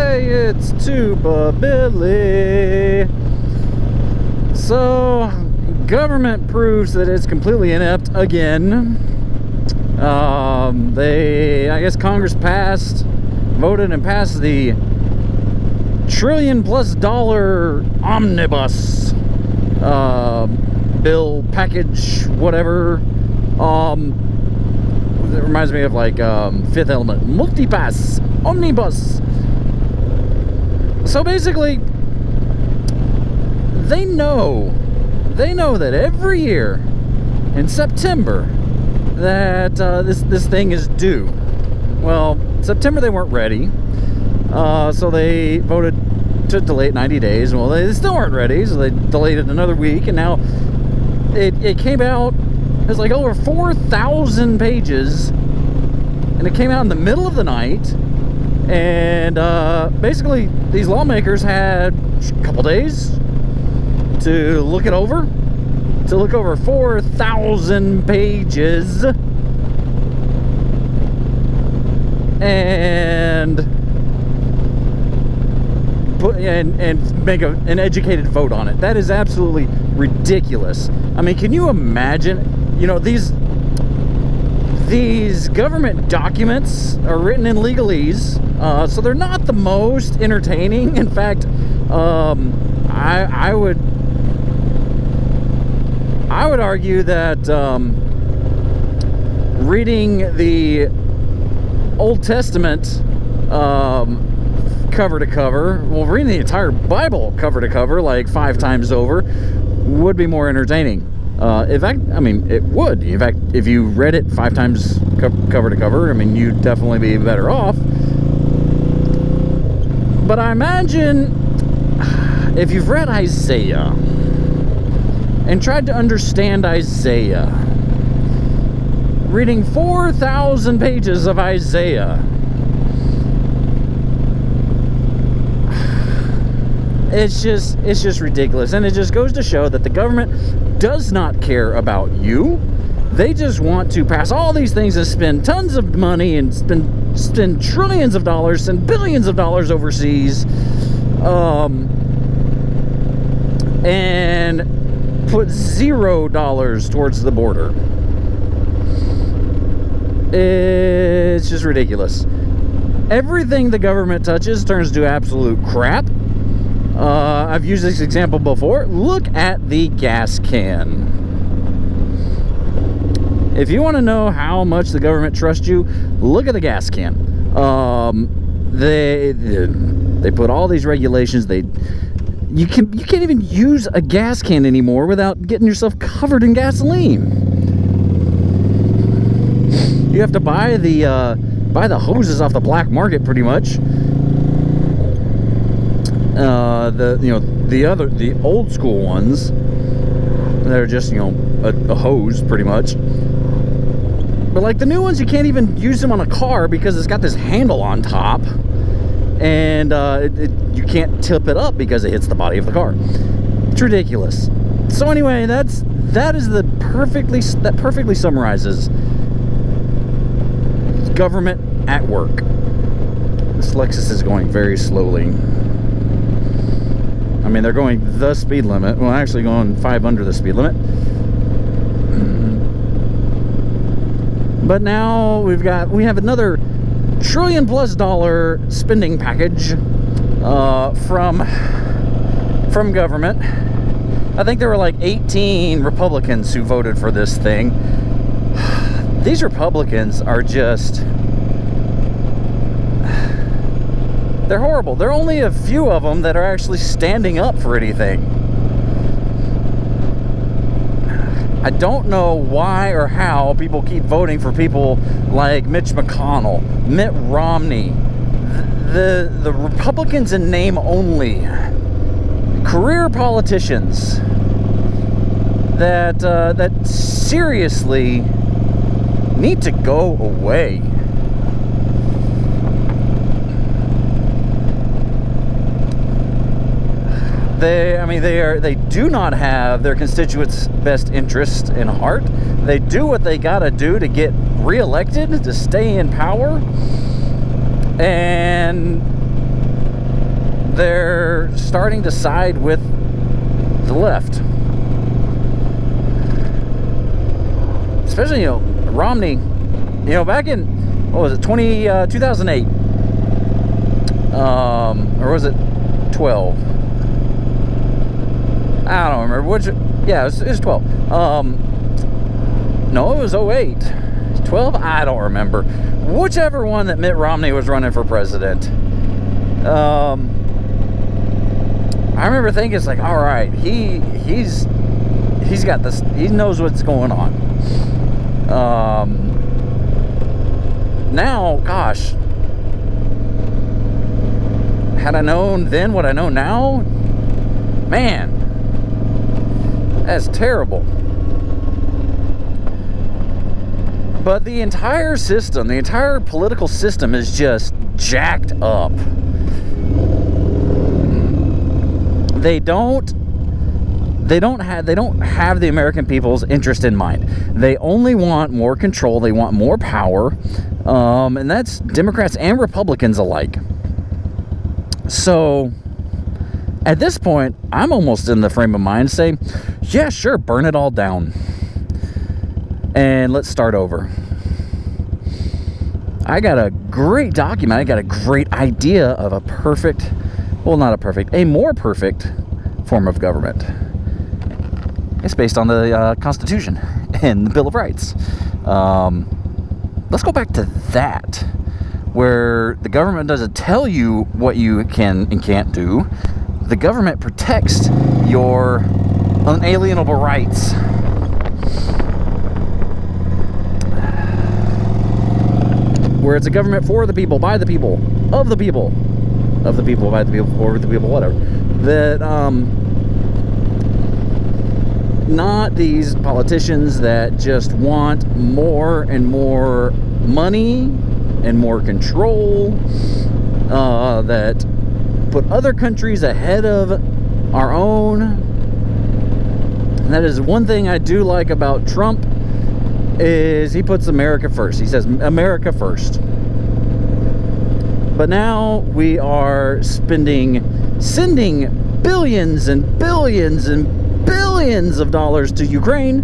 Hey, it's Tuba Billy. So, government proves that it's completely inept again. I guess Congress voted and passed the $1 trillion+ omnibus bill package, whatever. It reminds me of like Fifth Element, multipass, omnibus. So basically, they know that every year in September that this thing is due. Well, September they weren't ready, so they voted to delay it 90 days. Well, they still weren't ready, so they delayed it another week, and now it came out. It's like over 4,000 pages, and it came out in the middle of the night. And basically, these lawmakers had a couple days to look it over. To look over 4,000 pages and make an educated vote on it. That is absolutely ridiculous. I mean, can you imagine? You know, these government documents are written in legalese, so they're not the most entertaining. In fact, I would argue that reading the Old Testament cover to cover, well, reading the entire Bible cover to cover like 5 times over would be more entertaining. In fact, I mean, it would. In fact, if you read it 5 times cover to cover, I mean, you'd definitely be better off. But I imagine if you've read Isaiah and tried to understand Isaiah, reading 4,000 pages of Isaiah, it's just ridiculous. And it just goes to show that the government does not care about you. They just want to pass all these things and spend tons of money and spend trillions of dollars and billions of dollars overseas, and put $0 towards the border. It's just ridiculous. Everything the government touches turns to absolute crap. I've used this example before. Look at the gas can. If you want to know how much the government trusts you, look at the gas can. They put all these regulations. You can't even use a gas can anymore without getting yourself covered in gasoline. You have to buy the hoses off the black market, pretty much. The old school ones that are just, a hose, pretty much. But like the new ones, you can't even use them on a car because it's got this handle on top, and you can't tip it up because it hits the body of the car. It's ridiculous. So anyway, that perfectly summarizes government at work. This Lexus is going very slowly. I mean, they're going the speed limit. Well, actually going 5 under the speed limit. But now we have another $1 trillion+ spending package from government. I think there were like 18 Republicans who voted for this thing. These Republicans are just... they're horrible. There are only a few of them that are actually standing up for anything. I don't know why or how people keep voting for people like Mitch McConnell, Mitt Romney, the Republicans in name only, career politicians that seriously need to go away. They do not have their constituents' best interest in heart. They do what they gotta do to get reelected, to stay in power, and they're starting to side with the left. Especially, Romney, back in, what was it, 2008, or was it 12? I don't remember which. Yeah, it was 12. No, it was 08. 12? I don't remember. Whichever one that Mitt Romney was running for president. I remember thinking, it's like, all right, he's got this. He knows what's going on. Now, gosh, had I known then what I know now, man, that's terrible. But the entire system, the entire political system is just jacked up. They don't have the American people's interest in mind. They only want more control. They want more power, and that's Democrats and Republicans alike. So at this point, I'm almost in the frame of mind to say, yeah, sure, burn it all down and let's start over. I got a great document. I got a great idea of a perfect, well, not a perfect, a more perfect form of government. It's based on the Constitution and the Bill of Rights. Let's go back to that, where the government doesn't tell you what you can and can't do. The government protects your unalienable rights. Where it's a government for the people, by the people, of the people, by the people, for the people, whatever. That, not these politicians that just want more and more money and more control, that put other countries ahead of our own. And that is one thing I do like about Trump, is he puts America first. He says America first. But now we are sending billions and billions and billions of dollars to Ukraine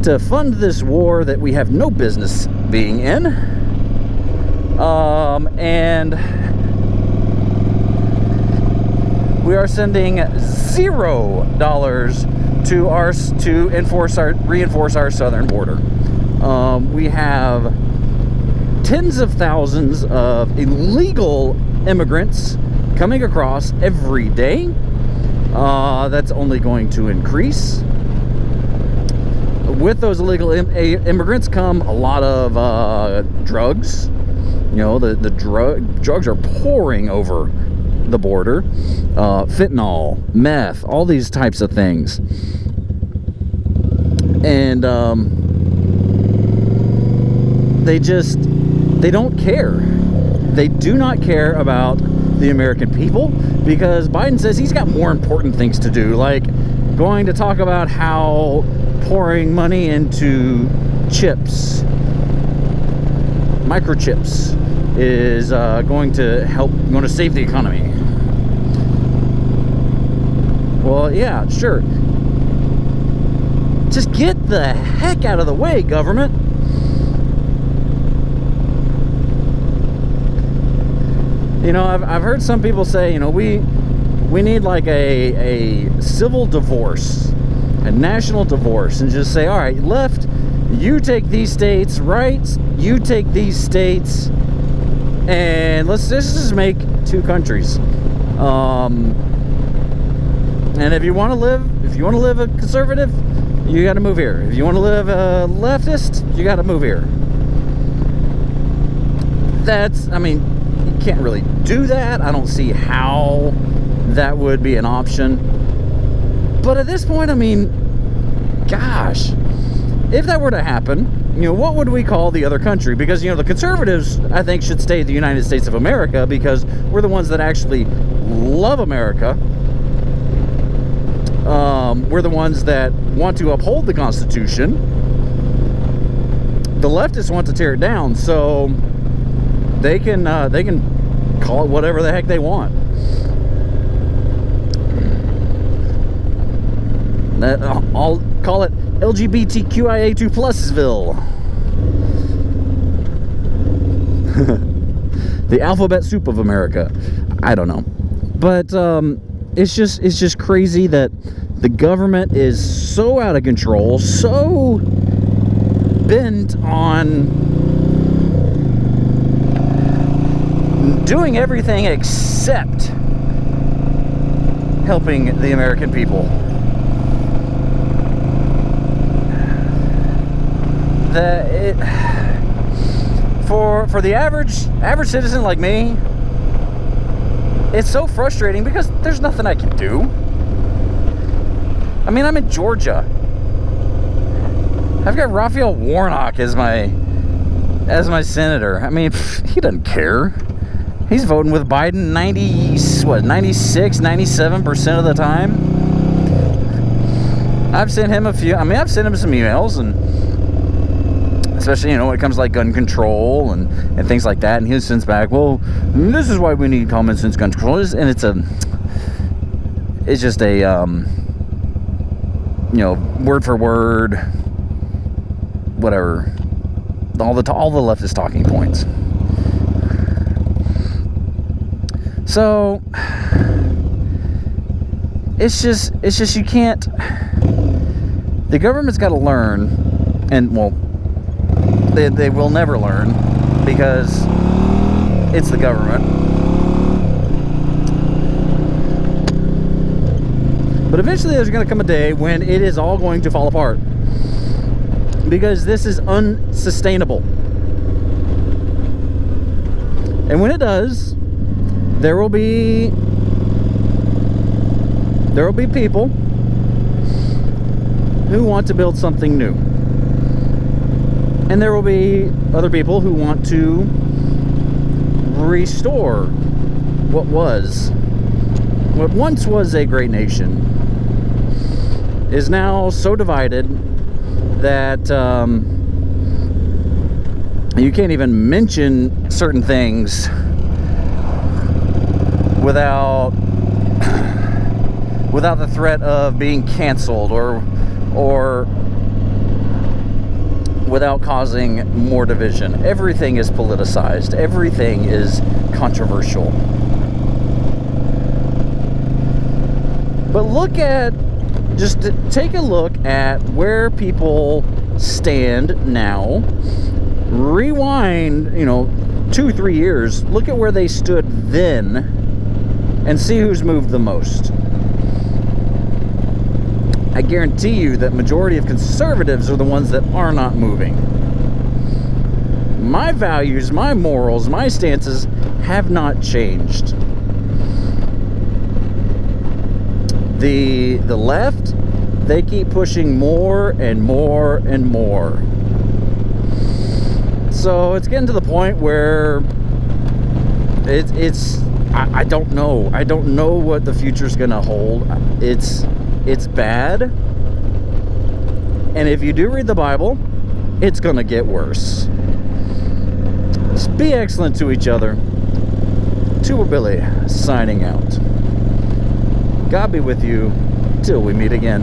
to fund this war that we have no business being in. And we are sending $0 to reinforce our southern border. We have tens of thousands of illegal immigrants coming across every day. That's only going to increase. With those illegal immigrants come a lot of drugs. The drugs are pouring over the border. Fentanyl, meth, all these types of things. And they don't care. They do not care about the American people, because Biden says he's got more important things to do, like going to talk about how pouring money into chips, microchips, is going to save the economy. Well, yeah, sure. Just get the heck out of the way, government. I've heard some people say, we need like a civil divorce, a national divorce, and just say, all right, left, you take these states, right, you take these states, and let's just make two countries. And if you want to live a conservative, you got to move here. If you want to live a leftist, you got to move here. You can't really do that. I don't see how that would be an option. But at this point, gosh, if that were to happen, what would we call the other country? Because, the conservatives, I think, should stay the United States of America, because we're the ones that actually love America. We're the ones that want to uphold the Constitution. The leftists want to tear it down, so they can call it whatever the heck they want. I'll call it LGBTQIA2 Plusville. The alphabet soup of America. I don't know. But it's just crazy that the government is so out of control, so bent on doing everything except helping the American people. For the average citizen like me, it's so frustrating because there's nothing I can do. I mean, I'm in Georgia. I've got Raphael Warnock as my senator. I mean, he doesn't care. He's voting with Biden 96, 97% of the time. I've sent him some emails, and especially, when it comes to like gun control and things like that, and he sends back, well, this is why we need common sense gun control, and it's just a word for word, whatever, all the leftist talking points. So it's just you can't. The government's got to learn, and well, they will never learn because it's the government. But eventually there's going to come a day when it is all going to fall apart, because this is unsustainable. And when it does, there will be people who want to build something new. And there will be other people who want to restore what once was a great nation is now so divided that you can't even mention certain things without the threat of being canceled or without causing more division. Everything is politicized. Everything is controversial. But take a look at where people stand now. Rewind, 2-3 years. Look at where they stood then and see who's moved the most. I guarantee you that majority of conservatives are the ones that are not moving. My values, my morals, my stances have not changed. The left, they keep pushing more and more and more. So it's getting to the point where I don't know. I don't know what the future's gonna hold. It's bad. And if you do read the Bible, it's gonna get worse. Just be excellent to each other. Tuba Billy signing out. God be with you till we meet again.